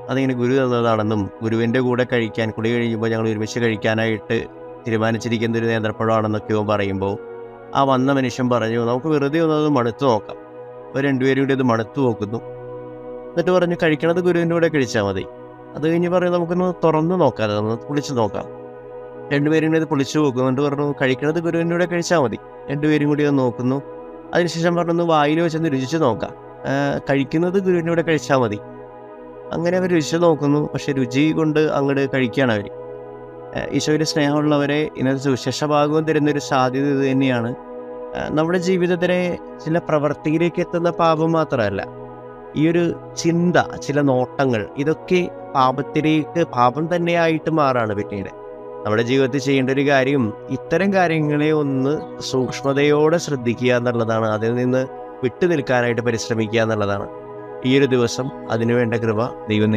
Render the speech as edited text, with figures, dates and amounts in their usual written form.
അതിങ്ങനെ ഗുരു തന്നതാണെന്നും ഗുരുവിൻ്റെ കൂടെ കഴിക്കാൻ കുളി കഴിയുമ്പോൾ ഞങ്ങൾ ഒരുമിച്ച് കഴിക്കാനായിട്ട് തീരുമാനിച്ചിരിക്കുന്ന ഒരു നേന്ത്രപ്പഴമാണെന്നൊക്കെയോ പറയുമ്പോൾ ആ വന്ന മനുഷ്യൻ പറഞ്ഞു, നമുക്ക് വെറുതെ ഒന്നത് മണുത്ത് നോക്കാം. അപ്പോൾ രണ്ടുപേരും കൂടി അത് മണുത്ത് നോക്കുന്നു. എന്നിട്ട് പറഞ്ഞു, കഴിക്കണത് ഗുരുവിൻ്റെ കൂടെ കഴിച്ചാൽ മതി. അത് കഴിഞ്ഞ് പറയും, നമുക്കൊന്ന് തുറന്ന് നോക്കാം, അതൊന്ന് പൊളിച്ച് നോക്കാം. രണ്ടുപേരും കൂടി അത് പൊളിച്ചു നോക്കുന്നു. എന്നിട്ട് പറഞ്ഞു, കഴിക്കണത് ഗുരുവിൻ്റെ കൂടെ കഴിച്ചാൽ മതി. രണ്ടുപേരും കൂടി അത് നോക്കുന്നു. അതിനുശേഷം പറഞ്ഞു, വായിൽ വെച്ചൊന്ന് രുചിച്ച് നോക്കാം. കഴിക്കുന്നത് ഗുരുവിൻ്റെ കൂടെ കഴിച്ചാൽ മതി. അങ്ങനെ അവർ രുചിച്ച് നോക്കുന്നു. പക്ഷെ രുചി കൊണ്ട് അങ്ങോട്ട് കഴിക്കുകയാണ് അവർ. ഈശോയുടെ സ്നേഹമുള്ളവരെ, ഇന്നത്തെ സുവിശേഷ ഭാഗവും തരുന്നൊരു സാധ്യത ഇത് തന്നെയാണ്. നമ്മുടെ ജീവിതത്തിലെ ചില പ്രവൃത്തിയിലേക്ക് എത്തുന്ന പാപം മാത്രമല്ല, ഈ ഒരു ചിന്ത, ചില നോട്ടങ്ങൾ, ഇതൊക്കെ പാപം തന്നെയായിട്ട് മാറാണ് പിന്നീട്. നമ്മുടെ ജീവിതത്തിൽ ചെയ്യേണ്ട ഒരു കാര്യം ഇത്തരം കാര്യങ്ങളെ ഒന്ന് സൂക്ഷ്മതയോടെ ശ്രദ്ധിക്കുക എന്നുള്ളതാണ്. അതിൽ നിന്ന് വിട്ടു നിൽക്കാനായിട്ട് പരിശ്രമിക്കുക എന്നുള്ളതാണ്. ഈ ഒരു ദിവസം അതിനുവേണ്ട കൃപ ദൈവം